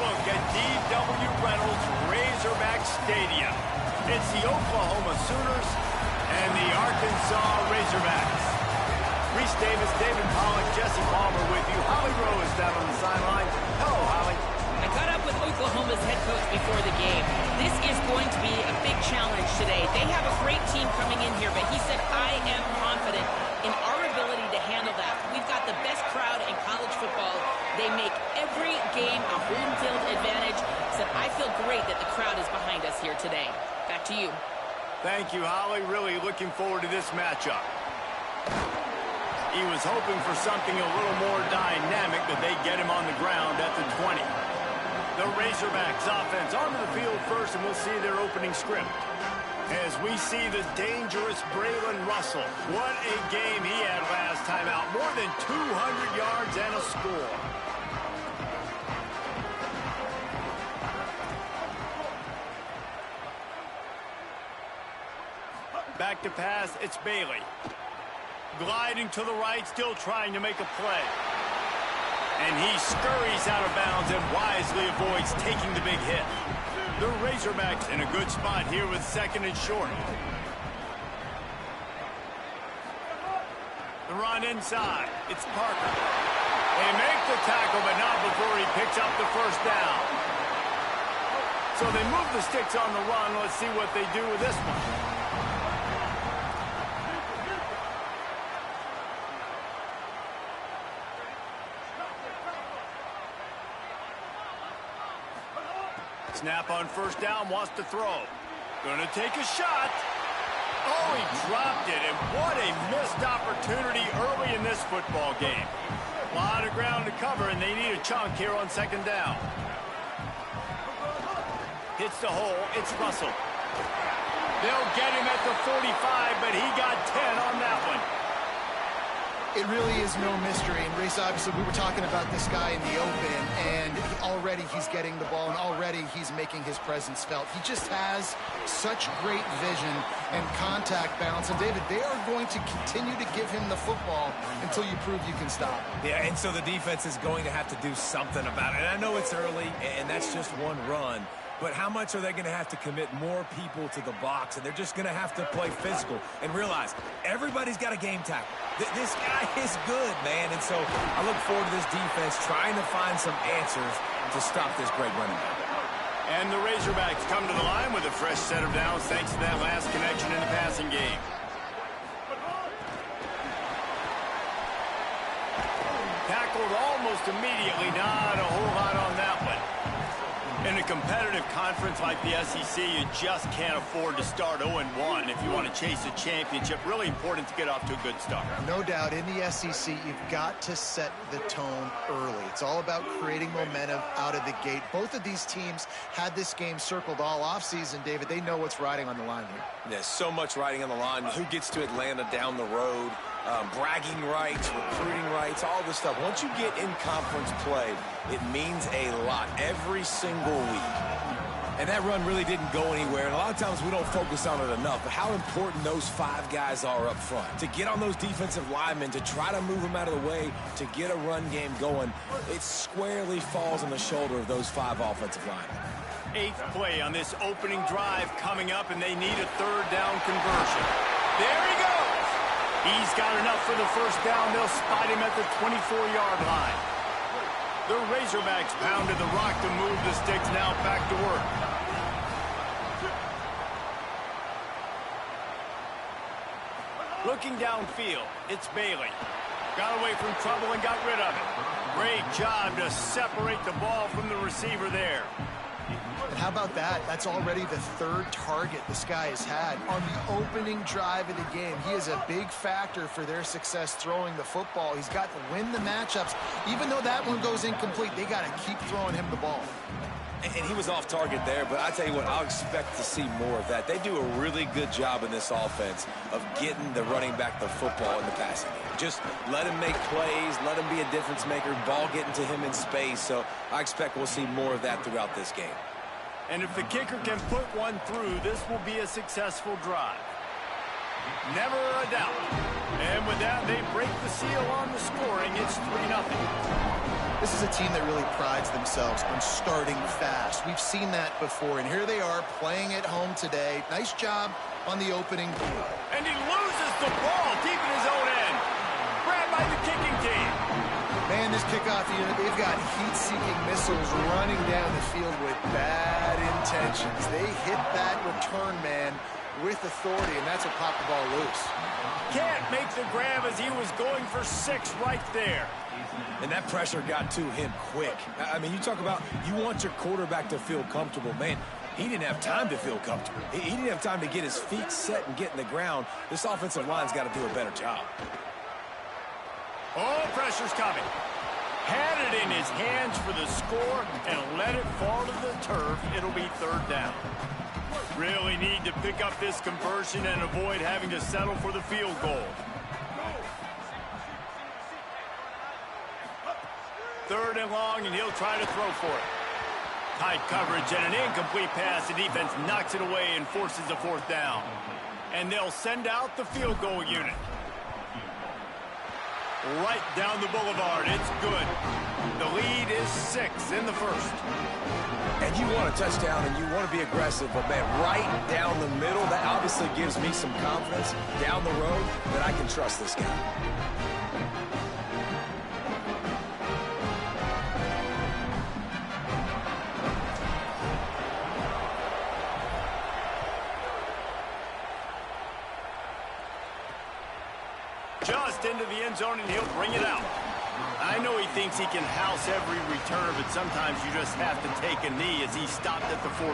look at D.W. Reynolds Razorback Stadium. It's the Oklahoma Sooners and the Arkansas Razorbacks. Reese Davis, David Pollack, Jesse Palmer with you. Holly Rowe is down on the sideline. Hello, Holly. I caught up with Oklahoma's head coach before the game. This is going to be a big challenge today. They have a great team coming in here, but he said, I am confident in our ability to handle that. We've got the best crowd in college football. They make every game a home field advantage. He said, I feel great that the crowd is behind us here today. Back to you. Thank you, Holly. Really looking forward to this matchup. He was hoping for something a little more dynamic, but they get him on the ground at the 20. The Razorbacks offense onto the field first, and we'll see their opening script. As we see the dangerous Braylon Russell. What a game he had last time out. More than 200 yards and a score. Back to pass, it's Bailey. Gliding to the right, still trying to make a play. And he scurries out of bounds and wisely avoids taking the big hit. The Razorbacks in a good spot here with second and short. The run inside. It's Parker. They make the tackle, but not before he picks up the first down. So they move the sticks on the run. Let's see what they do with this one. Snap on first down, wants to throw. Gonna take a shot. Oh, he dropped it, and what a missed opportunity early in this football game. A lot of ground to cover, and they need a chunk here on second down. Hits the hole, it's Russell. They'll get him at the 45, but he got 10 on that one. It really is no mystery, and Race, obviously, we were talking about this guy in the open, and already he's getting the ball, and already he's making his presence felt. He just has such great vision and contact balance, and David, they are going to continue to give him the football until you prove you can stop. Yeah, and so the defense is going to have to do something about it. And I know it's early, and that's just one run. But how much are they going to have to commit more people to the box? And they're just going to have to play physical and realize everybody's got a game tackle. This guy is good, man. And so I look forward to this defense trying to find some answers to stop this great running back. And the Razorbacks come to the line with a fresh set of downs thanks to that last connection in the passing game. Tackled almost immediately. Not a whole lot on that one. In a competitive conference like the SEC, you just can't afford to start 0-1 if you want to chase a championship. Really important to get off to a good start. No doubt, in the SEC, you've got to set the tone early. It's all about creating momentum out of the gate. Both of these teams had this game circled all offseason, David. They know what's riding on the line here. There's so much riding on the line. Who gets to Atlanta down the road? Bragging rights, recruiting rights, all this stuff. Once you get in conference play, it means a lot every single week. And that run really didn't go anywhere, and a lot of times we don't focus on it enough, but how important those five guys are up front. To get on those defensive linemen, to try to move them out of the way, to get a run game going, it squarely falls on the shoulder of those five offensive linemen. Eighth play on this opening drive coming up, and they need a third down conversion. There he goes. He's got enough for the first down. They'll spot him at the 24-yard line. The Razorbacks pounded the rock to move the sticks. Now back to work. Looking downfield, it's Bailey. Got away from trouble and got rid of it. Great job to separate the ball from the receiver there. And how about that? That's already the third target this guy has had on the opening drive of the game. He is a big factor for their success throwing the football. He's got to win the matchups. Even though that one goes incomplete, they got to keep throwing him the ball. And he was off target there, but I tell you what, I'll expect to see more of that. They do a really good job in this offense of getting the running back the football in the passing game. Just let him make plays, let him be a difference maker, ball getting to him in space. So I expect we'll see more of that throughout this game. And if the kicker can put one through, this will be a successful drive. Never a doubt. And with that, they break the seal on the scoring. It's 3-0. This is a team that really prides themselves on starting fast. We've seen that before, and here they are playing at home today. Nice job on the opening. And he loses the ball deep in his own end. Grabbed by the kicking team. Man, this kickoff unit, they've got heat-seeking missiles running down the field with bad intentions. They hit that return man with authority, and that's what popped the ball loose. Can't make the grab as he was going for 6 right there. And that pressure got to him quick. I mean, you talk about you want your quarterback to feel comfortable. Man, he didn't have time to feel comfortable. He didn't have time to get his feet set and get in the ground. This offensive line's got to do a better job. Oh, pressure's coming. Had it in his hands for the score and let it fall to the turf. It'll be 3rd down. Really need to pick up this conversion and avoid having to settle for the field goal. 3rd and long, and he'll try to throw for it. Tight coverage and an incomplete pass. The defense knocks it away and forces a 4th down. And they'll send out the field goal unit. Right down the boulevard. It's good. The lead is 6 in the 1st. And you want a touchdown and you want to be aggressive, but man, right down the middle, that obviously gives me some confidence down the road that I can trust this guy. Just into the end zone, and he'll bring it out. I know he thinks he can house every return, but sometimes you just have to take a knee as he stopped at the 14.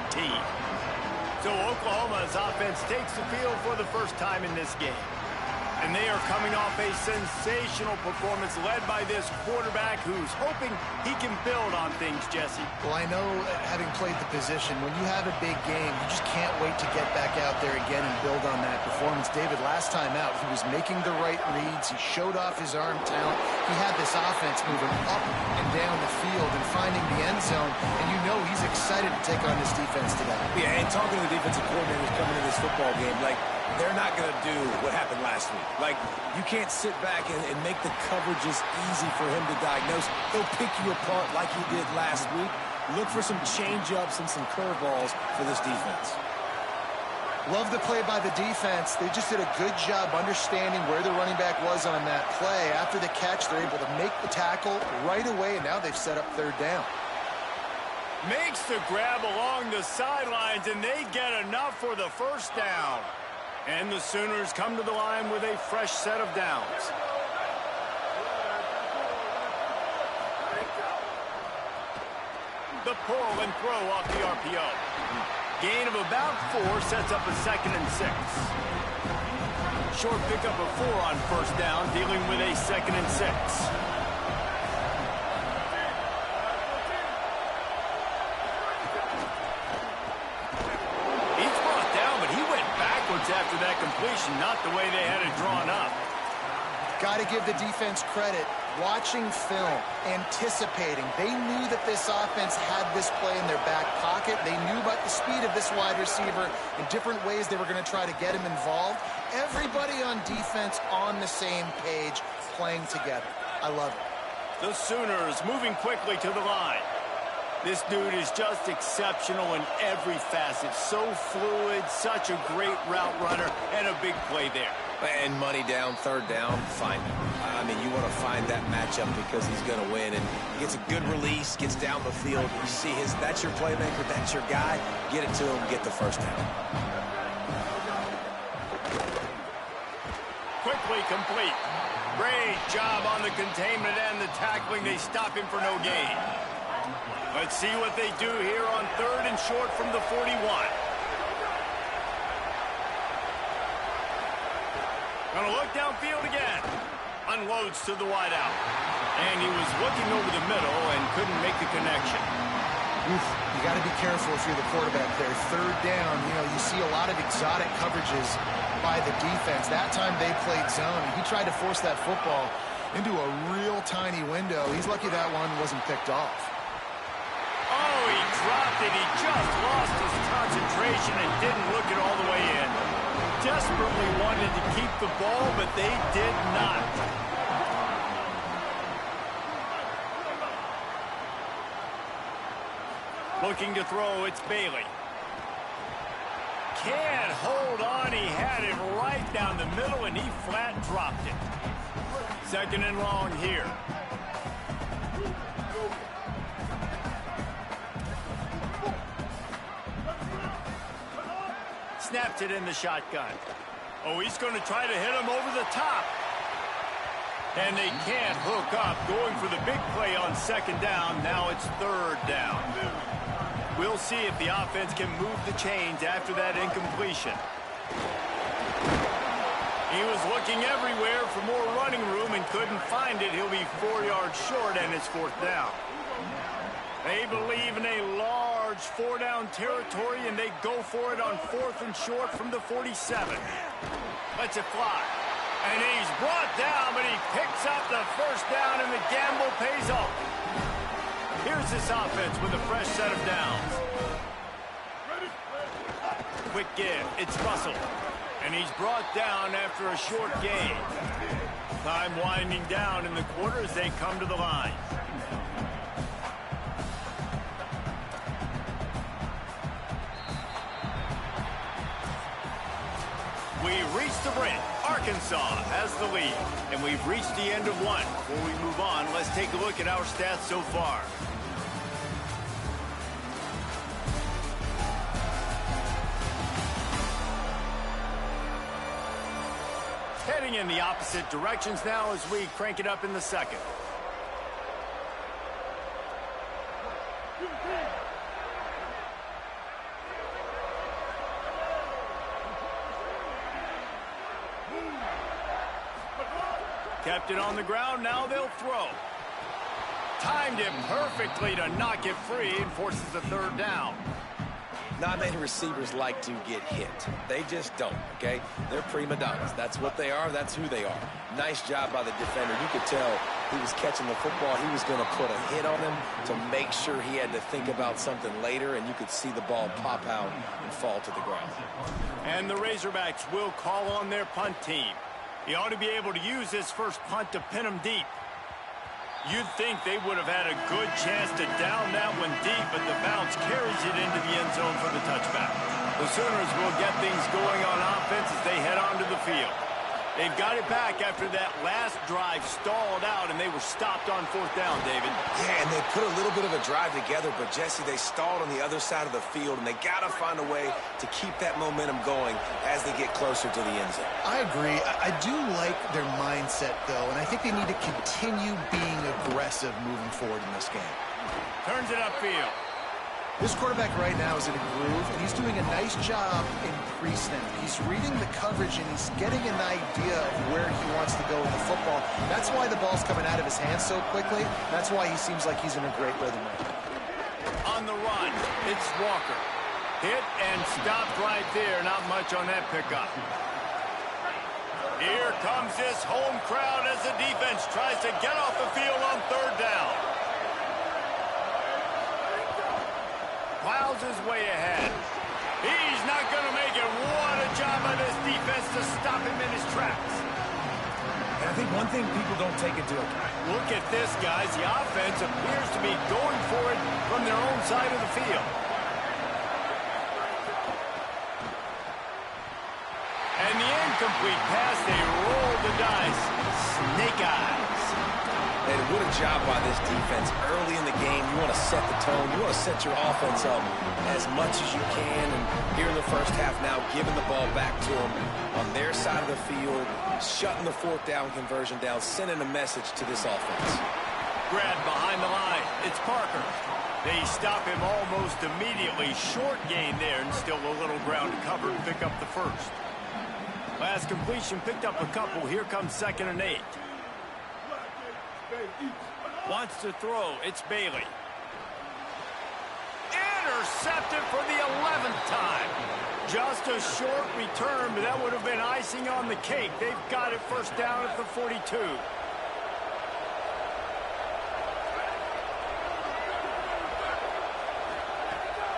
So Oklahoma's offense takes the field for the first time in this game. And they are coming off a sensational performance led by this quarterback who's hoping he can build on things, Jesse. Well, I know, having played the position, when you have a big game, you just can't wait to get back out there again and build on that performance. David, last time out, he was making the right reads. He showed off his arm talent. He had this offense moving up and down the field and finding the end zone. And you know he's excited to take on this defense today. Yeah, and talking to the defensive coordinators coming into this football game, like, they're not going to do what happened last week. Like, you can't sit back and make the coverages easy for him to diagnose. He'll pick you apart like he did last week. Look for some change-ups and some curveballs for this defense. Love the play by the defense. They just did a good job understanding where the running back was on that play. After the catch, they're able to make the tackle right away, and now they've set up 3rd down. Makes the grab along the sidelines, and they get enough for the 1st down. And the Sooners come to the line with a fresh set of downs. The pull and throw off the RPO. Gain of about 4 sets up a 2nd and 6. Short pickup of 4 on 1st down, dealing with a 2nd and 6. After that completion, not the way they had it drawn up. Got to give the defense credit. Watching film, anticipating. They knew that this offense had this play in their back pocket. They knew about the speed of this wide receiver and different ways they were going to try to get him involved. Everybody on defense on the same page, playing together. I love it. The Sooners moving quickly to the line. This dude is just exceptional in every facet. So fluid, such a great route runner, and a big play there. And money down, 3rd down, find him. I mean, you want to find that matchup because he's going to win. And he gets a good release, gets down the field. You see that's your playmaker, that's your guy. Get it to him, get the 1st down. Quickly complete. Great job on the containment and the tackling. They stop him for no gain. Let's see what they do here on 3rd and short from the 41. Gonna look downfield again. Unloads to the wideout. And he was looking over the middle and couldn't make the connection. Oof, you got to be careful if you're the quarterback there. 3rd down, you know, you see a lot of exotic coverages by the defense. That time they played zone, and he tried to force that football into a real tiny window. He's lucky that one wasn't picked off. Oh, he dropped it. He just lost his concentration and didn't look it all the way in. Desperately wanted to keep the ball, but they did not. Looking to throw, it's Bailey. Can't hold on. He had it right down the middle, and he flat dropped it. Second and long here. Snapped it in the shotgun. Oh, he's going to try to hit him over the top. And they can't hook up. Going for the big play on second down. Now it's third down. We'll see if the offense can move the chains after that incompletion. He was looking everywhere for more running room and couldn't find it. He'll be 4 yards short, and it's fourth down. They believe in a large four-down territory, and they go for it on fourth and short from the 47. Lets it fly. And he's brought down, but he picks up the first down, and the gamble pays off. Here's this offense with a fresh set of downs. Quick give. It's Russell. And he's brought down after a short gain. Time winding down in the quarter as they come to the line. We've reached the brink. Arkansas has the lead. And we've reached the end of one. Before we move on, let's take a look at our stats so far. Heading in the opposite directions now as we crank it up in the second. Kept it on the ground, now they'll throw. Timed it perfectly to knock it free and forces the third down. Not many receivers like to get hit. They just don't, okay? They're prima donnas. That's what they are. That's who they are. Nice job by the defender. You could tell he was catching the football. He was going to put a hit on him to make sure he had to think about something later, and you could see the ball pop out and fall to the ground. And the Razorbacks will call on their punt team. He ought to be able to use this first punt to pin him deep. You'd think they would have had a good chance to down that one deep, but the bounce carries it into the end zone for the touchback. The Sooners will get things going on offense as they head onto the field. They've got it back after that last drive stalled out, and they were stopped on fourth down, David. Yeah, and they put a little bit of a drive together, but, Jesse, they stalled on the other side of the field, and they got to find a way to keep that momentum going as they get closer to the end zone. I agree. I do like their mindset, though, and I think they need to continue being aggressive moving forward in this game. Turns it upfield. This quarterback right now is in a groove, and he's doing a nice job in pre-snap. He's reading the coverage, and he's getting an idea of where he wants to go with the football. That's why the ball's coming out of his hands so quickly. That's why he seems like he's in a great rhythm right now. On the run, it's Walker. Hit and stopped right there. Not much on that pickup. Here comes this home crowd as the defense tries to get off the field on third down. Plows his way ahead. He's not going to make it. What a job by this defense to stop him in his tracks. And I think one thing people don't take into account. Look at this, guys. The offense appears to be going for it from their own side of the field. And the incomplete pass, they roll the dice. Snake eyes. And what a job by this defense. Early in the game, you want to set the tone. You want to set your offense up as much as you can. And here in the first half now, giving the ball back to them on their side of the field, shutting the fourth down conversion down, sending a message to this offense. Grab behind the line. It's Parker. They stop him almost immediately. Short gain there, and still a little ground to cover to pick up the first. Last completion picked up a couple. Here comes 2nd and 8. Wants to throw. It's Bailey. Intercepted for the 11th time. Just a short return, but that would have been icing on the cake. They've got it first down at the 42.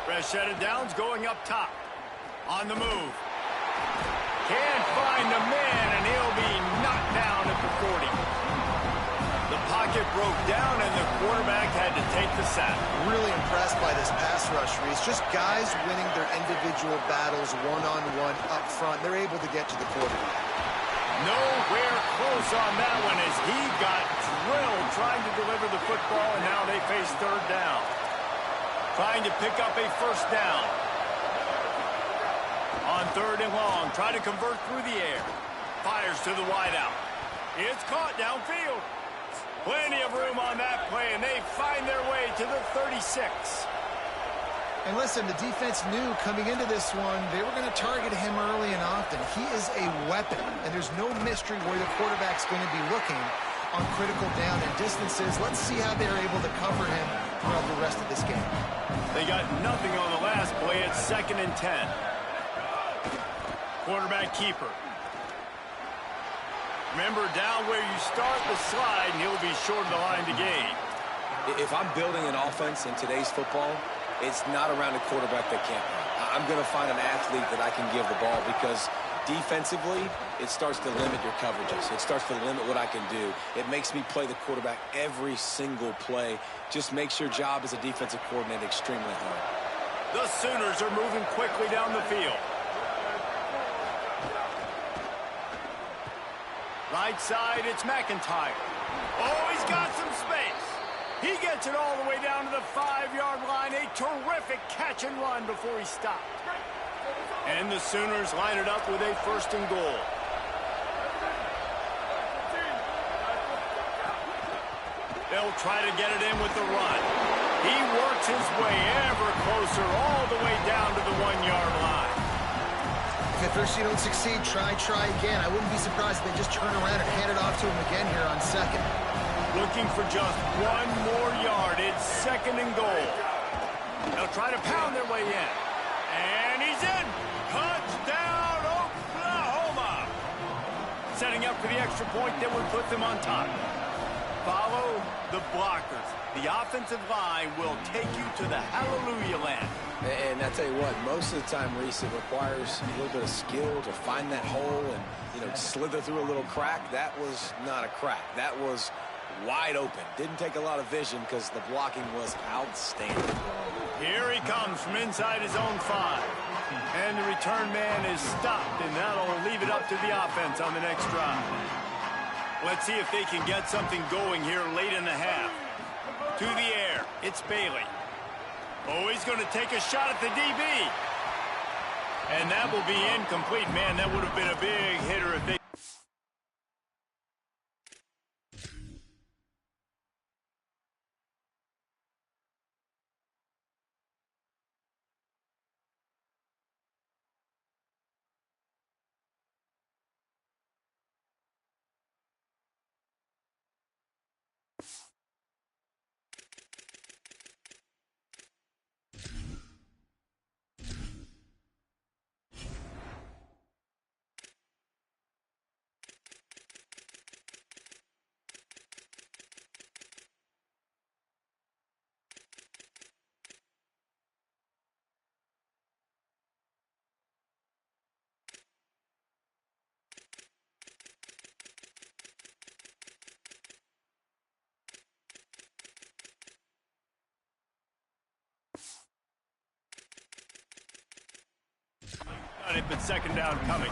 Fresh set of downs going up top. On the move. Can't find a man, and he'll be knocked down at the 40. The pocket pocket broke down, and the quarterback had to take the sack. Really impressed by this pass rush, Reese. Just guys winning their individual battles one-on-one up front. They're able to get to the quarterback. Nowhere close on that one as he got drilled trying to deliver the football, and now they face third down. Trying to pick up a first down. On third and long, try to convert through the air. Fires to the wideout. It's caught downfield. Plenty of room on that play, and they find their way to the 36. And listen, the defense knew coming into this one, they were going to target him early and often. He is a weapon, and there's no mystery where the quarterback's going to be looking on critical down and distances. Let's see how they're able to cover him throughout the rest of this game. They got nothing on the last play. It's 2nd and 10. Quarterback keeper. Remember, down where you start the slide, and he'll be short of the line to gain. If I'm building an offense in today's football, it's not around a quarterback that can't run. I'm going to find an athlete that I can give the ball because defensively, it starts to limit your coverages. It starts to limit what I can do. It makes me play the quarterback every single play. Just makes your job as a defensive coordinator extremely hard. The Sooners are moving quickly down the field. Right side, it's McIntyre. Oh, he's got some space. He gets it all the way down to the 5-yard line. A terrific catch and run before he stopped. And the Sooners line it up with a 1st and goal. They'll try to get it in with the run. He works his way ever closer all the way down to the 1-yard line. If at first you don't succeed, try again. I wouldn't be surprised if they just turn around and hand it off to him again here on 2nd. Looking for just 1 more yard. It's 2nd and goal. They'll try to pound their way in. And he's in. Touchdown, Oklahoma. Setting up for the extra point that would put them on top. Follow the blockers. The offensive line will take you to the hallelujah land. And I tell you what, most of the time, Reese, it requires a little bit of skill to find that hole and, slither through a little crack. That was not a crack. That was wide open. Didn't take a lot of vision because the blocking was outstanding. Here he comes from inside his own 5. And the return man is stopped, and that'll leave it up to the offense on the next drive. Let's see if they can get something going here late in the half. To the air, it's Bailey. Oh, he's going to take a shot at the DB. And that will be incomplete. Man, that would have been a big hitter if they... But 2nd down coming.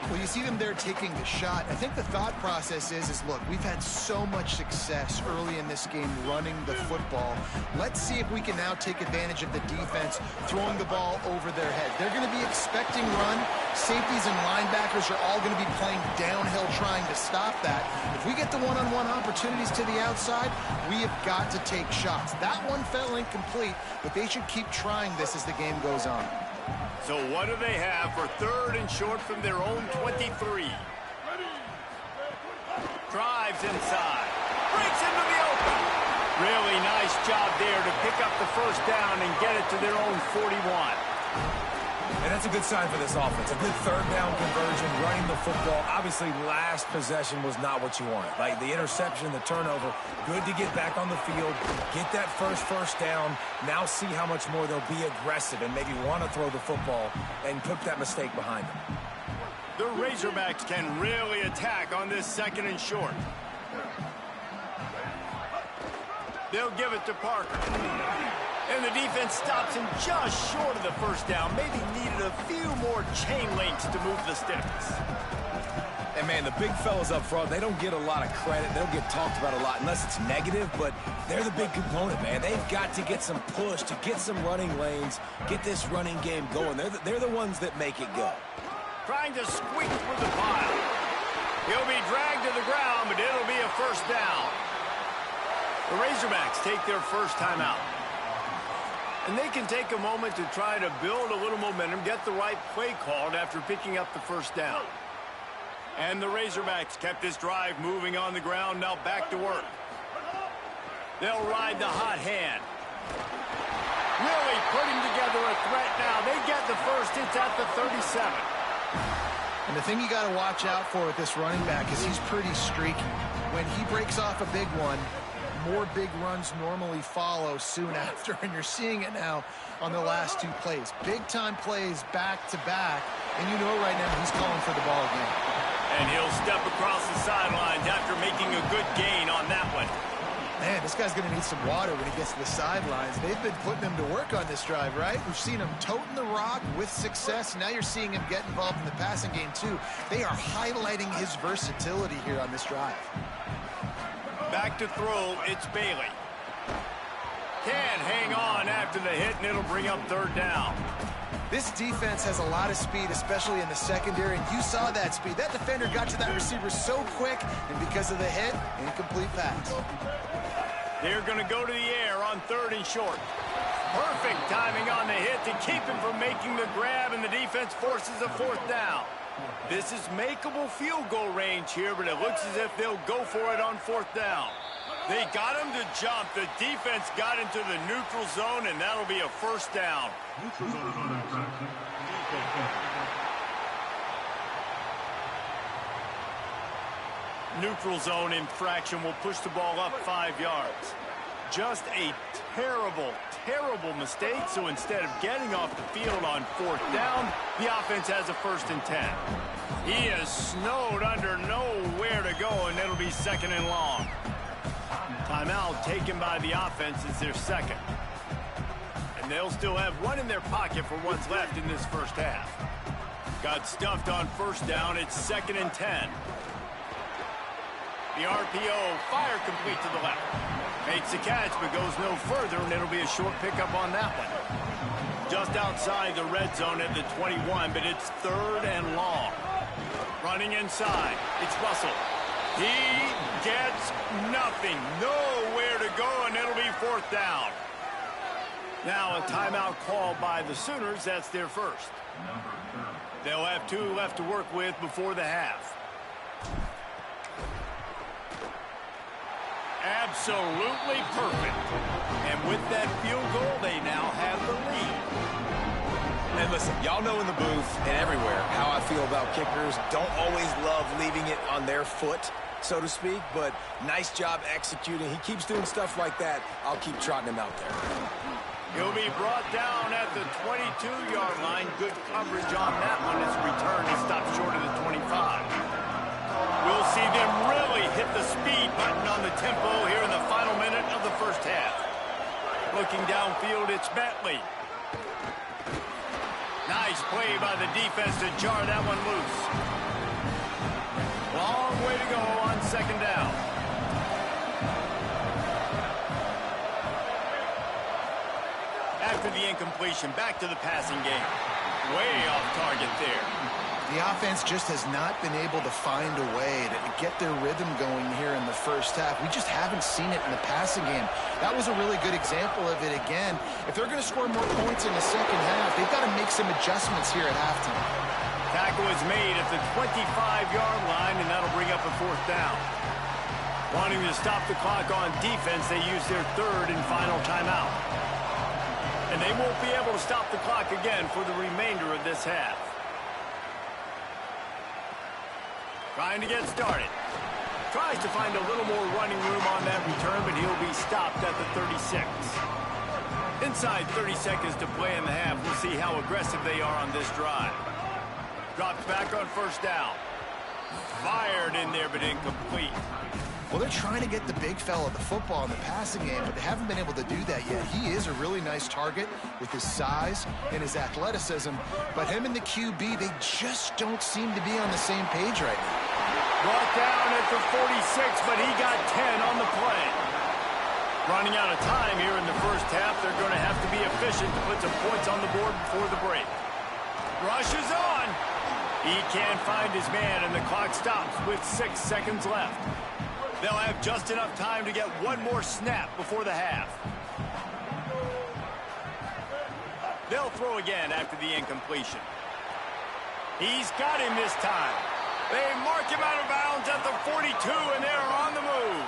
Well, you see them there taking the shot. I think the thought process is look, we've had so much success early in this game running the football. Let's see if we can now take advantage of the defense throwing the ball over their head. They're going to be expecting run. Safeties and linebackers are all going to be playing downhill trying to stop that. If we get the one-on-one opportunities to the outside, we have got to take shots. That one fell incomplete, but they should keep trying this as the game goes on. So what do they have for 3rd and short from their own 23? Drives inside. Breaks into the open. Really nice job there to pick up the 1st down and get it to their own 41. And that's a good sign for this offense. A good 3rd down conversion, running the football. Obviously, last possession was not what you wanted. Like the interception, the turnover, good to get back on the field, get that first down. Now see how much more they'll be aggressive and maybe want to throw the football and put that mistake behind them. The Razorbacks can really attack on this 2nd and short. They'll give it to Parker. And the defense stops him just short of the first down. Maybe needed a few more chain links to move the sticks. And, man, the big fellas up front, they don't get a lot of credit. They don't get talked about a lot unless it's negative, but they're the big component, man. They've got to get some push, to get some running lanes, get this running game going. They're the ones that make it go. Trying to squeak through the pile. He'll be dragged to the ground, but it'll be a first down. The Razorbacks take their first timeout. And they can take a moment to try to build a little momentum, get the right play called after picking up the first down. And the Razorbacks kept this drive moving on the ground, now back to work. They'll ride the hot hand. Really putting together a threat now. They get the first. It's at the 37. And the thing you got to watch out for with this running back is he's pretty streaky. When he breaks off a big one, more big runs normally follow soon after, and you're seeing it now on the last two plays. Big-time plays back-to-back, and you know right now he's calling for the ball again. And he'll step across the sidelines after making a good gain on that one. Man, this guy's going to need some water when he gets to the sidelines. They've been putting him to work on this drive, right? We've seen him toting the rock with success. Now you're seeing him get involved in the passing game, too. They are highlighting his versatility here on this drive. Back to throw, it's Bailey. Can't hang on after the hit, and it'll bring up third down. This defense has a lot of speed, especially in the secondary, and you saw that speed. That defender got to that receiver so quick, and because of the hit, incomplete pass. They're going to go to the air on third and short. Perfect timing on the hit to keep him from making the grab, and the defense forces a fourth down. This is makeable field goal range here, but it looks as if they'll go for it on fourth down. They got him to jump. The defense got into the neutral zone, and that'll be a first down. Neutral zone infraction will push the ball up 5 yards. Just a terrible, terrible mistake, so instead of getting off the field on fourth down, the offense has a 1st and 10. He is snowed under, nowhere to go, and it'll be 2nd and long. Timeout taken by the offense is their second. And they'll still have one in their pocket for what's left in this first half. Got stuffed on first down, it's 2nd and 10. The RPO, fire complete to the left. Makes the catch, but goes no further, and it'll be a short pickup on that one. Just outside the red zone at the 21, but it's 3rd and long. Running inside, it's Russell. He gets nothing, nowhere to go, and it'll be 4th down. Now a timeout called by the Sooners, that's their first. They'll have 2 left to work with before the half. Absolutely perfect. And with that field goal, they now have the lead. And listen, y'all know in the booth and everywhere how I feel about kickers. Don't always love leaving it on their foot, so to speak, but nice job executing. He keeps doing stuff like that. I'll keep trotting him out there. He'll be brought down at the 22-yard line. Good coverage on that one. His return is stopped short of the 25. We'll see them really hit the speed button on the tempo here in the final minute of the first half. Looking downfield, it's Bentley. Nice play by the defense to jar that one loose. Long way to go on 2nd down. After the incompletion, back to the passing game. Way off target there. The offense just has not been able to find a way to get their rhythm going here in the first half. We just haven't seen it in the passing game. That was a really good example of it again. If they're going to score more points in the second half, they've got to make some adjustments here at halftime. Tackle is made at the 25-yard line, and that'll bring up a 4th down. Wanting to stop the clock on defense, they use their 3rd and final timeout. And they won't be able to stop the clock again for the remainder of this half. Trying to get started. Tries to find a little more running room on that return, but he'll be stopped at the 36. Inside 30 seconds to play in the half. We'll see how aggressive they are on this drive. Drops back on 1st down. Fired in there, but incomplete. Well, they're trying to get the big fella the football in the passing game, but they haven't been able to do that yet. He is a really nice target with his size and his athleticism, but him and the QB, they just don't seem to be on the same page right now. Brought down at the 46, but he got 10 on the play. Running out of time here in the first half, they're going to have to be efficient to put some points on the board before the break. Rush is on. He can't find his man, and the clock stops with 6 seconds left. They'll have just enough time to get one more snap before the half. They'll throw again after the incompletion. He's got him this time. They mark him out of bounds at the 42, and they're on the move.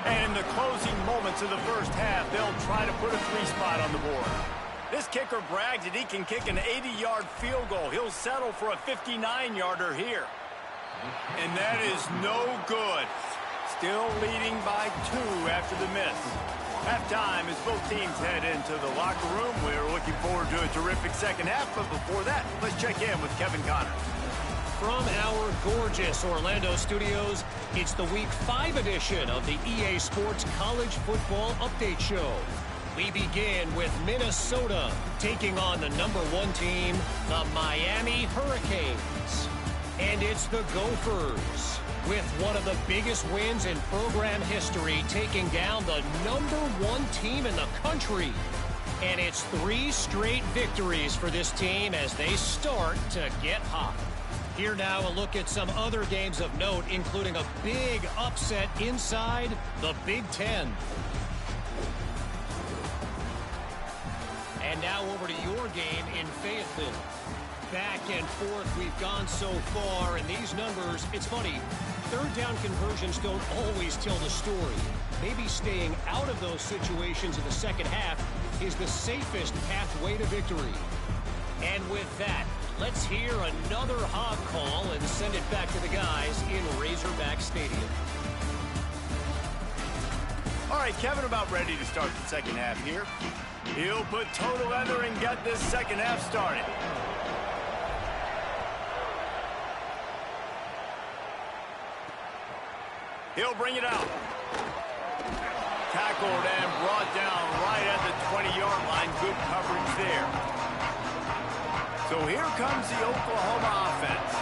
And in the closing moments of the first half, they'll try to put a 3-spot on the board. This kicker brags that he can kick an 80-yard field goal. He'll settle for a 59-yarder here. And that is no good. Still leading by 2 after the miss. Halftime as both teams head into the locker room. We're looking forward to a terrific second half, but before that, let's check in with Kevin Connors. From our gorgeous Orlando studios, it's the Week 5 edition of the EA Sports College Football Update Show. We begin with Minnesota taking on the #1 team, the Miami Hurricanes. And it's the Gophers with one of the biggest wins in program history, taking down the #1 team in the country. And it's 3 straight victories for this team as they start to get hot. Here now a look at some other games of note, including a big upset inside the Big Ten. And now over to your game in Fayetteville. Back and forth we've gone so far, and these numbers, it's funny, third down conversions don't always tell the story. Maybe staying out of those situations in the second half is the safest pathway to victory. And with that, let's hear another hog call and send it back to the guys in Razorback Stadium. All right, Kevin about ready to start the second half here. He'll put toe to leather and get this second half started. He'll bring it out. Tackled and brought down right at the 20-yard line. Good coverage there. So here comes the Oklahoma offense.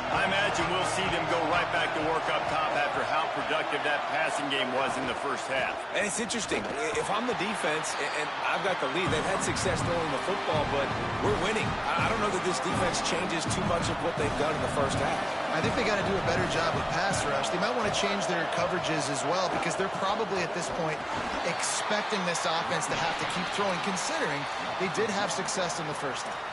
I imagine we'll see them go right back to work up top after how productive that passing game was in the first half. And it's interesting. If I'm the defense and I've got the lead, they've had success throwing the football, but we're winning. I don't know that this defense changes too much of what they've done in the first half. I think they got to do a better job with pass rush. They might want to change their coverages as well, because they're probably at this point expecting this offense to have to keep throwing, considering they did have success in the first half.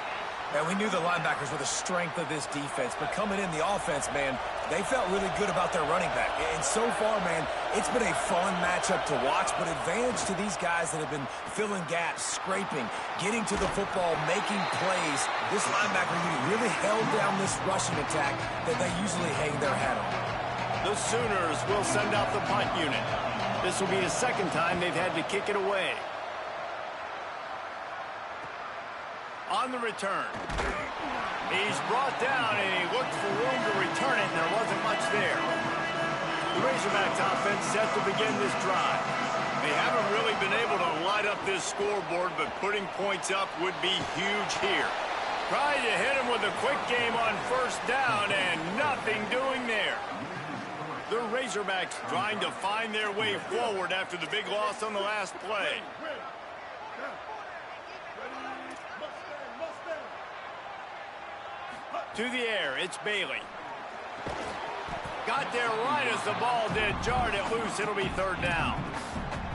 And we knew the linebackers were the strength of this defense, but coming in the offense, man, they felt really good about their running back. And so far, man, it's been a fun matchup to watch, but advantage to these guys that have been filling gaps, scraping, getting to the football, making plays. This linebacker unit really held down this rushing attack that they usually hang their hat on. The Sooners will send out the punt unit. This will be the second time they've had to kick it away. On the return. He's brought down, and he looked for room to return it, and there wasn't much there. The Razorbacks offense set to begin this drive. They haven't really been able to light up this scoreboard, but putting points up would be huge here. Trying to hit him with a quick game on first down, and nothing doing there. The Razorbacks trying to find their way forward after the big loss on the last play. To the air, it's Bailey. Got there right as the ball did. Jarred it loose. It'll be third down.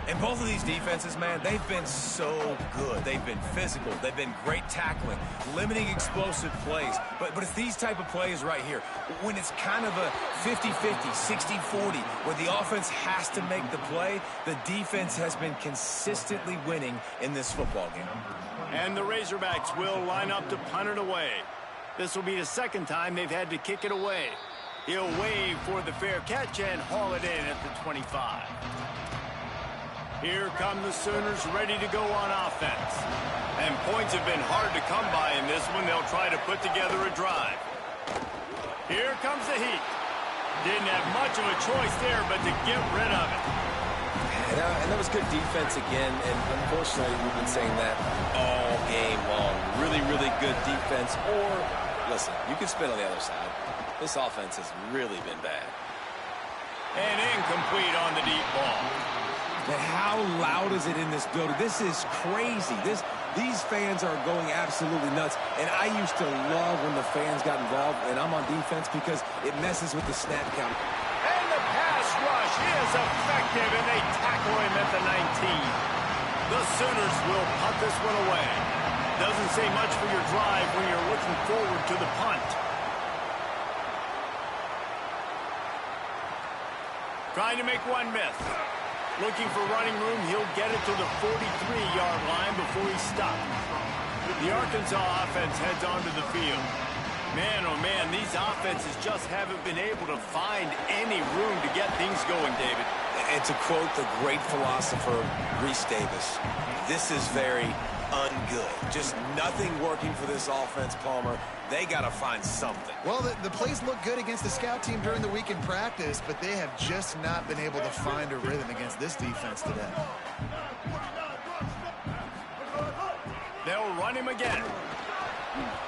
And both of these defenses, man, they've been so good. They've been physical. They've been great tackling, limiting explosive plays. But it's these type of plays right here, when it's kind of a 50-50, 60-40, where the offense has to make the play, the defense has been consistently winning in this football game. And the Razorbacks will line up to punt it away. This will be the second time they've had to kick it away. He'll wave for the fair catch and haul it in at the 25. Here come the Sooners ready to go on offense. And points have been hard to come by in this one. They'll try to put together a drive. Here comes the heat. Didn't have much of a choice there but to get rid of it. And that was good defense again, and unfortunately we've been saying that all game long. Really, really good defense. Or, listen, you can spin on the other side. This offense has really been bad. And incomplete on the deep ball. But how loud is it in this building? This is crazy. These fans are going absolutely nuts. And I used to love when the fans got involved, and I'm on defense because it messes with the snap count. And the pass rush is effective, and they tackle him at the 19. The Sooners will punt this one away. Doesn't say much for your drive when you're looking forward to the punt. Trying to make one miss. Looking for running room, he'll get it to the 43-yard line before he's stopped. The Arkansas offense heads onto the field. Man, oh man, these offenses just haven't been able to find any room to get things going, David. And to quote the great philosopher, Reese Davis, this is very ungood. Just nothing working for this offense, Palmer. They got to find something. Well, the plays look good against the scout team during the week in practice, but they have just not been able to find a rhythm against this defense today. They'll run him again.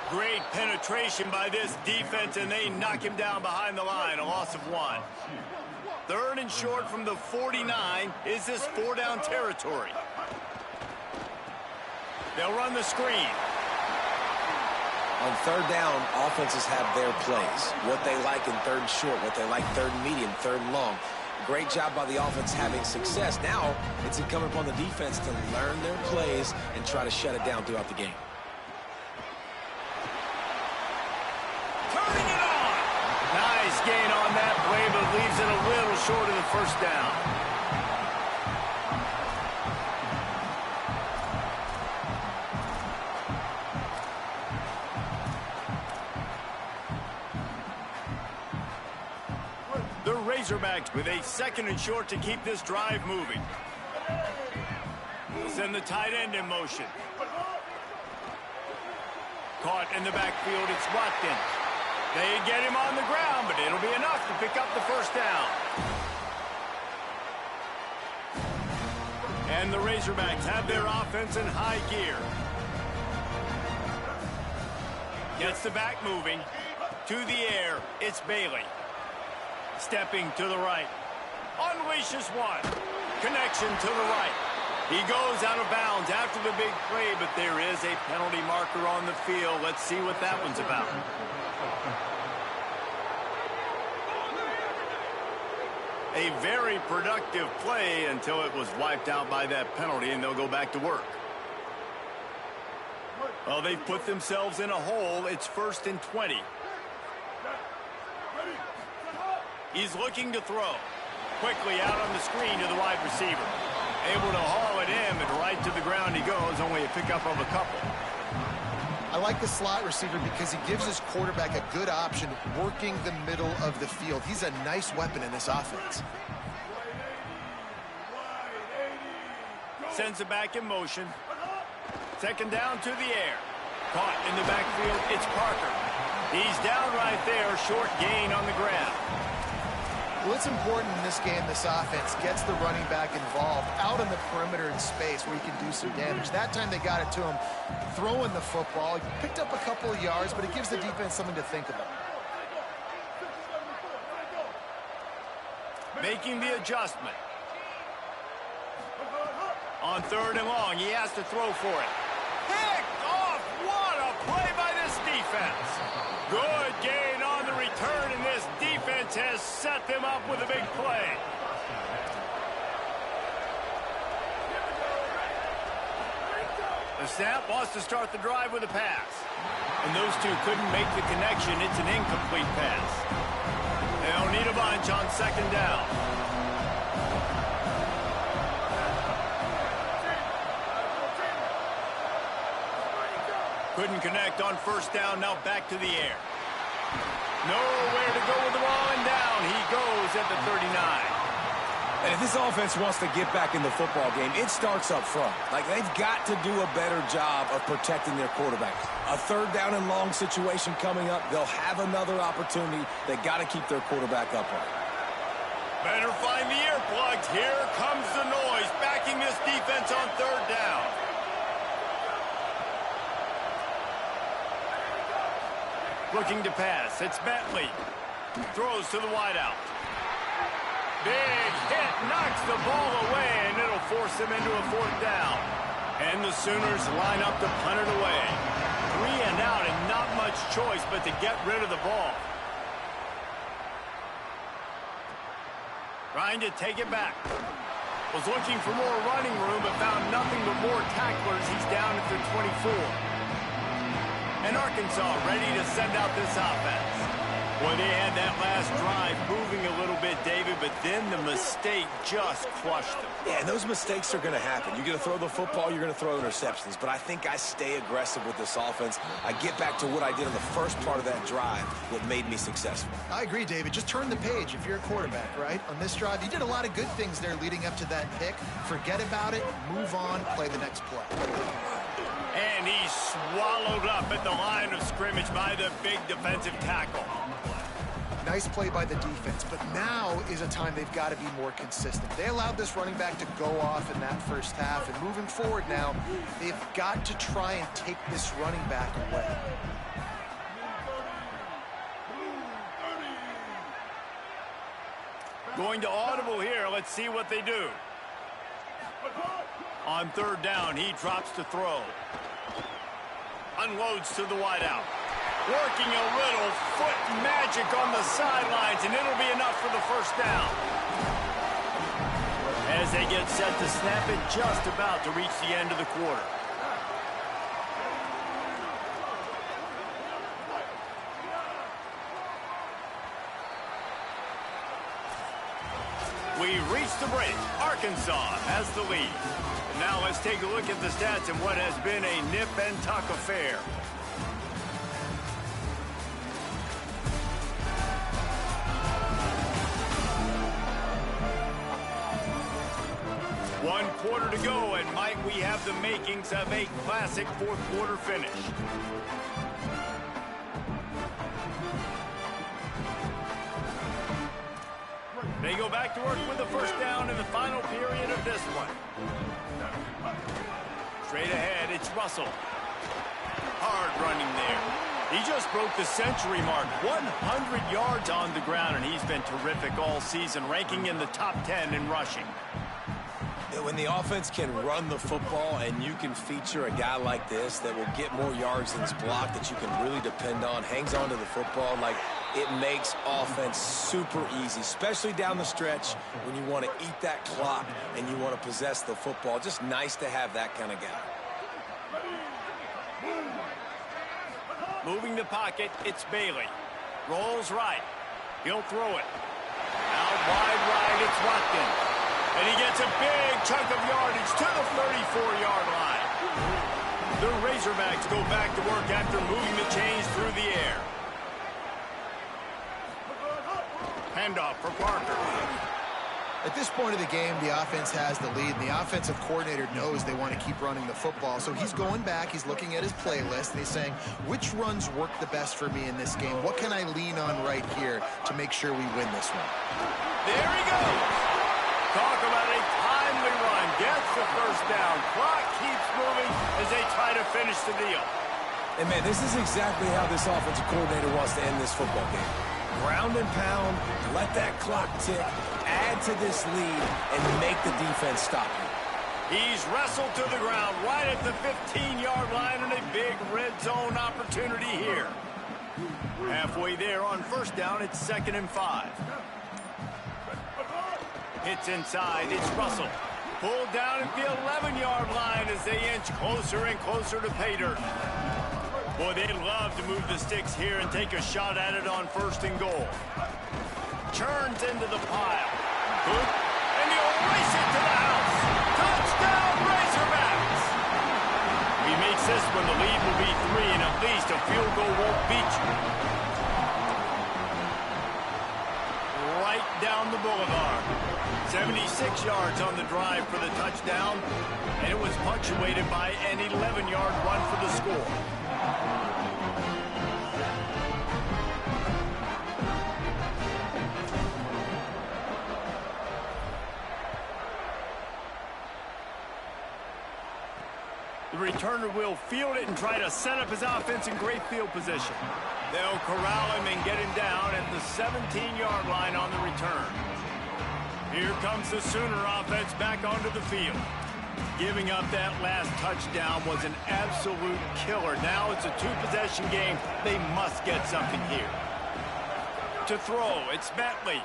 Great penetration by this defense, and they knock him down behind the line, a loss of 1. 3rd and short from the 49. Is this 4-down territory? They'll run the screen. On 3rd down, offenses have their plays. What they like in 3rd and short, what they like 3rd and medium, 3rd and long. Great job by the offense having success. Now, it's incumbent upon the defense to learn their plays and try to shut it down throughout the game. Turning it on! Nice gain on that play, but leaves it a little short of the 1st down. Razorbacks with a 2nd and short to keep this drive moving. We'll send the tight end in motion. Caught in the backfield, it's Watkins. They get him on the ground, but it'll be enough to pick up the 1st down. And the Razorbacks have their offense in high gear. Gets the back moving. To the air, it's Bailey. Stepping to the right. Unleashes one. Connection to the right. He goes out of bounds after the big play, but there is a penalty marker on the field. Let's see what that one's about. A very productive play until it was wiped out by that penalty, and they'll go back to work. Well, they've put themselves in a hole. It's 1st and 20. He's looking to throw. Quickly out on the screen to the wide receiver. Able to haul it in, and right to the ground he goes. Only a pickup of a couple. I like the slot receiver because he gives his quarterback a good option working the middle of the field. He's a nice weapon in this offense. Sends it back in motion. 2nd down to the air. Caught in the backfield, it's Parker. He's down right there, short gain on the ground. Well, it's important in this game this offense gets the running back involved out on the perimeter in space where he can do some damage. That time they got it to him throwing the football. He picked up a couple of yards, but it gives the defense something to think about. Making the adjustment. On 3rd and long, he has to throw for it. Picked off! What a play by this defense! Good gain on the return, and this defense has set them up with a big play. The snap wants to start the drive with a pass. And those two couldn't make the connection. It's an incomplete pass. They'll need a bunch on 2nd down. Couldn't connect on 1st down, now back to the air. Nowhere to go with the ball, and down he goes at the 39. And if this offense wants to get back in the football game, it starts up front. Like, they've got to do a better job of protecting their quarterback. A third down and long situation coming up, they'll have another opportunity. They got to keep their quarterback upright. Better find the earplugs. Here comes the noise, backing this defense on third down. Looking to pass. It's Bentley. Throws to the wideout. Big hit, knocks the ball away, and it'll force them into a fourth down. And the Sooners line up to punt it away. 3 and out, and not much choice but to get rid of the ball. Trying to take it back. Was looking for more running room, but found nothing but more tacklers. He's down at the 24. And Arkansas ready to send out this offense. Boy, they had that last drive moving a little bit, David, but then the mistake just crushed them. Yeah, and those mistakes are going to happen. You're going to throw the football, you're going to throw interceptions. But I think I stay aggressive with this offense. I get back to what I did in the first part of that drive, what made me successful. I agree, David. Just turn the page if you're a quarterback, right? On this drive, you did a lot of good things there leading up to that pick. Forget about it, move on, play the next play. And he's swallowed up at the line of scrimmage by the big defensive tackle. Nice play by the defense, but now is a time they've got to be more consistent. They allowed this running back to go off in that first half, and moving forward now, they've got to try and take this running back away. Going to audible here. Let's see what they do. On third down, he drops to throw. Unloads to the wideout. Working a little foot magic on the sidelines, and it'll be enough for the first down. As they get set to snap it, just about to reach the end of the quarter. We reach the break. Arkansas has the lead. And now let's take a look at the stats in what has been a nip and tuck affair. One quarter to go, and might we have the makings of a classic fourth quarter finish. They go back to work with the first down in the final period of this one. Straight ahead, it's Russell. Hard running there. He just broke the century mark, 100 yards on the ground, and he's been terrific all season, ranking in the top 10 in rushing. When the offense can run the football and you can feature a guy like this that will get more yards than his block, that you can really depend on, hangs on to the football, like, it makes offense super easy, especially down the stretch when you want to eat that clock and you want to possess the football. Just nice to have that kind of guy. Moving the pocket, it's Bailey. Rolls right. He'll throw it. Out wide right, it's Watkins. And he gets a big chunk of yardage to the 34-yard line. The Razorbacks go back to work after moving the chains through the air. Handoff for Parker. At this point of the game, the offense has the lead, and the offensive coordinator knows they want to keep running the football. So he's going back, he's looking at his playlist, and he's saying, which runs work the best for me in this game? What can I lean on right here to make sure we win this one? There he goes. Talk about a timely run. Gets the first down. Clock keeps moving as they try to finish the deal. And, man, this is exactly how this offensive coordinator wants to end this football game. Ground and pound, let that clock tick, add to this lead, and make the defense stop you. He's wrestled to the ground right at the 15-yard line, and a big red zone opportunity here. Halfway there on first down, it's 2nd and 5. Hits inside, it's Russell. Pulled down at the 11-yard line as they inch closer and closer to pay dirt. Boy, they'd love to move the sticks here and take a shot at it on 1st and goal. Churns into the pile. Good. And he'll race it to the house. Touchdown, Razorbacks! He makes this one, the lead will be 3, and at least a field goal won't beat you. Right down the boulevard. 2nd 76 yards on the drive for the touchdown, and it was punctuated by an 11-yard run for the score. The returner will field it and try to set up his offense in great field position. They'll corral him and get him down at the 17-yard line on the return. Here comes the Sooner offense back onto the field. Giving up that last touchdown was an absolute killer. Now it's a two-possession game. They must get something here. To throw, it's Bentley.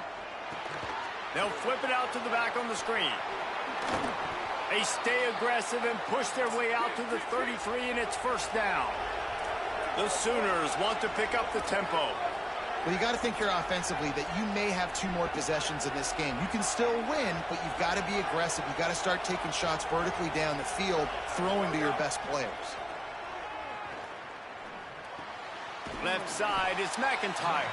They'll flip it out to the back on the screen. They stay aggressive and push their way out to the 33, and it's first down. The Sooners want to pick up the tempo. Well, you got to think here offensively that you may have 2 more possessions in this game. You can still win, but you've got to be aggressive. You've got to start taking shots vertically down the field, throwing to your best players. Left side is McIntyre.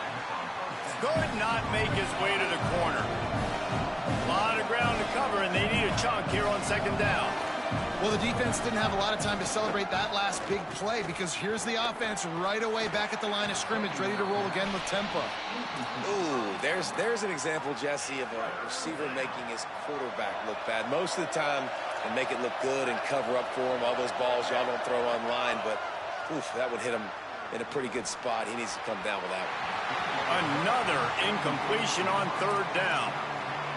Could not make his way to the corner. A lot of ground to cover, and they need a chunk here on second down. Well, the defense didn't have a lot of time to celebrate that last big play because here's the offense right away back at the line of scrimmage, ready to roll again with tempo. Ooh, there's an example, Jesse, of a receiver making his quarterback look bad. Most of the time, they make it look good and cover up for him. All those balls y'all don't throw online, but oof, that would hit him in a pretty good spot. He needs to come down with that one. Another incompletion on third down.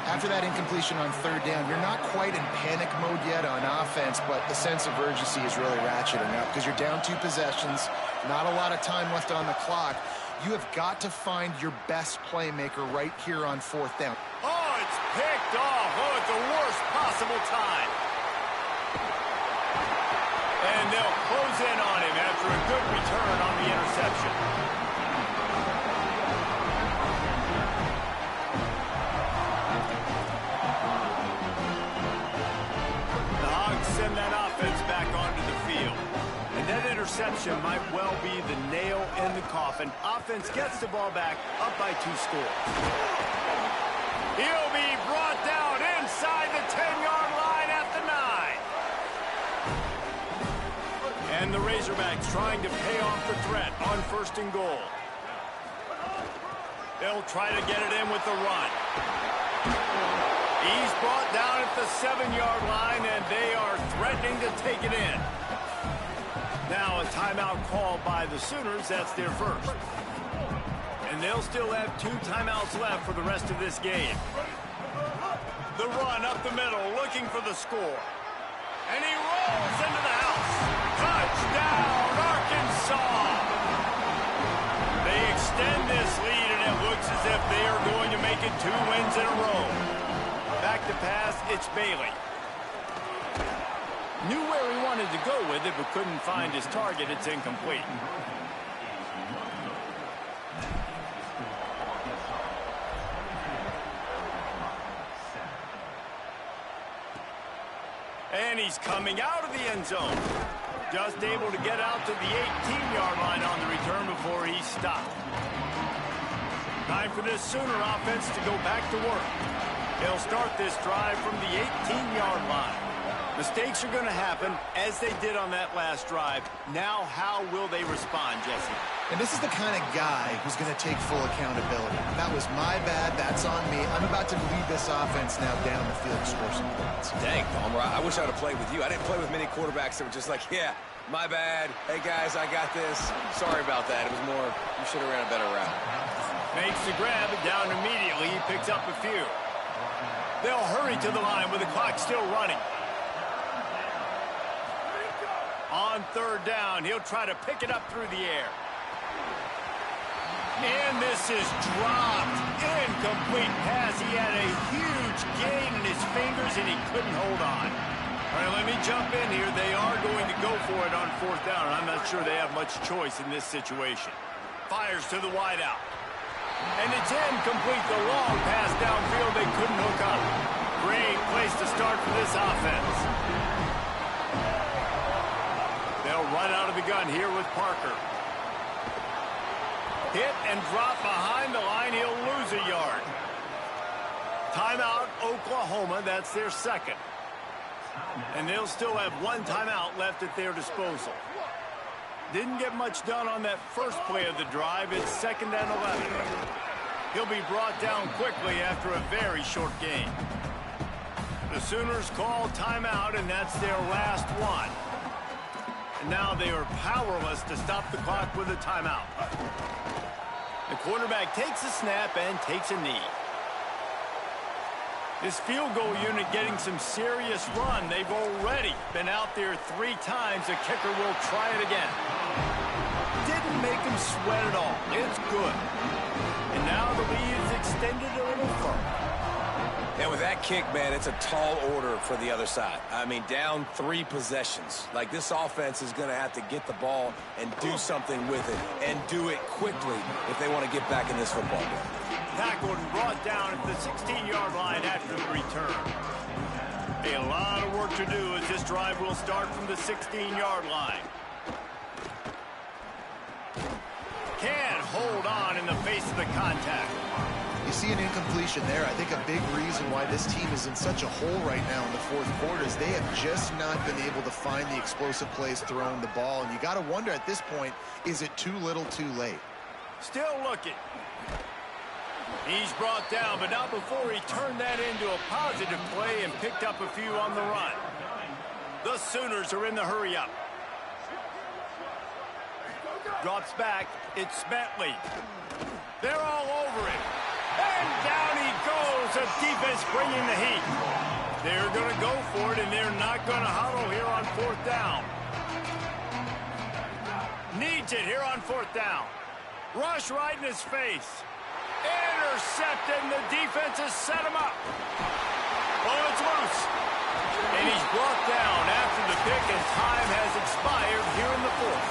After that incompletion on third down, you're not quite in panic mode yet on offense, but the sense of urgency is really ratcheting up because you're down 2 possessions, not a lot of time left on the clock. You have got to find your best playmaker right here on fourth down. Oh, it's picked off. Oh, at the worst possible time. And they'll close in on him after a good return on the interception. Send that offense back onto the field. And that interception might well be the nail in the coffin. Offense gets the ball back, up by 2 scores. He'll be brought down inside the 10-yard line at the 9. And the Razorbacks trying to pay off the threat on first and goal. They'll try to get it in with the run. He's brought down at the 7-yard line, and they are threatening to take it in. Now a timeout called by the Sooners. That's their first. And they'll still have 2 timeouts left for the rest of this game. The run up the middle, looking for the score. And he rolls into the house. Touchdown, Arkansas! They extend this lead, and it looks as if they are going to make it 2 wins in a row. Back to pass, it's Bailey. Knew where he wanted to go with it, but couldn't find his target. It's incomplete. And he's coming out of the end zone. Just able to get out to the 18-yard line on the return before he stopped. Time for this Sooner offense to go back to work. They'll start this drive from the 18-yard line. Mistakes are going to happen, as they did on that last drive. Now, how will they respond, Jesse? And this is the kind of guy who's going to take full accountability. That was my bad. That's on me. I'm about to lead this offense now down the field to score some points. Dang, Palmer, I wish I would have played with you. I didn't play with many quarterbacks that were just like, yeah, my bad. Hey, guys, I got this. Sorry about that. It was more, you should have ran a better route. Makes the grab, and down immediately. He picks up a few. They'll hurry to the line with the clock still running. On third down, he'll try to pick it up through the air. And this is dropped. Incomplete pass. He had a huge gain in his fingers, and he couldn't hold on. All right, let me jump in here. They are going to go for it on fourth down, and I'm not sure they have much choice in this situation. Fires to the wideout. And it's incomplete. The long pass downfield, they couldn't hook up. Great place to start for this offense. They'll run out of the gun here with Parker. Hit and drop behind the line. He'll lose a yard. Timeout, Oklahoma. That's their second. And they'll still have one timeout left at their disposal. Didn't get much done on that first play of the drive. It's 2nd and 11. He'll be brought down quickly after a very short game. The Sooners call timeout, and that's their last one. And now they are powerless to stop the clock with a timeout. The quarterback takes a snap and takes a knee. This field goal unit getting some serious run. They've already been out there 3 times. The kicker will try it again. Didn't make him sweat at all. It's good. And now the lead is extended a little further. And with that kick, man, it's a tall order for the other side. I mean, down 3 possessions. Like, this offense is going to have to get the ball and do something with it, and do it quickly if they want to get back in this football game. Tackled and brought down at the 16-yard line after the return. A lot of work to do as this drive will start from the 16-yard line. Can't hold on in the face of the contact. You see an incompletion there. I think a big reason why this team is in such a hole right now in the fourth quarter is they have just not been able to find the explosive plays throwing the ball. And you got to wonder at this point, is it too little too late? Still looking. He's brought down, but not before he turned that into a positive play and picked up a few on the run. The Sooners are in the hurry-up. Drops back. It's Bentley. They're all over it. And down he goes. The defense bringing the heat. They're going to go for it, and they're not going to huddle here on 4th down. Needs it here on 4th down. Rush right in his face. Intercepted, and the defense has set him up. Oh, it's loose. And he's brought down after the pick, and time has expired here in the 4th.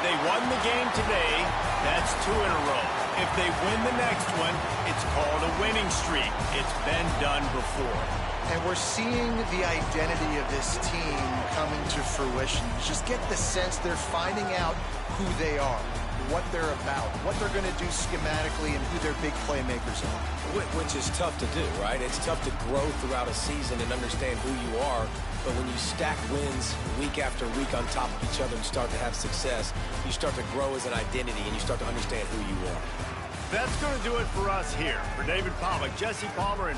They won the game today. That's 2 in a row. If they win the next one, it's called a winning streak. It's been done before. And we're seeing the identity of this team coming to fruition. Just get the sense they're finding out who they are, what they're about, what they're going to do schematically, and who their big playmakers are. Which is tough to do, right? It's tough to grow throughout a season and understand who you are. But when you stack wins week after week on top of each other and start to have success, you start to grow as an identity and you start to understand who you are. That's going to do it for us here. For David Pollack, Jesse Palmer, and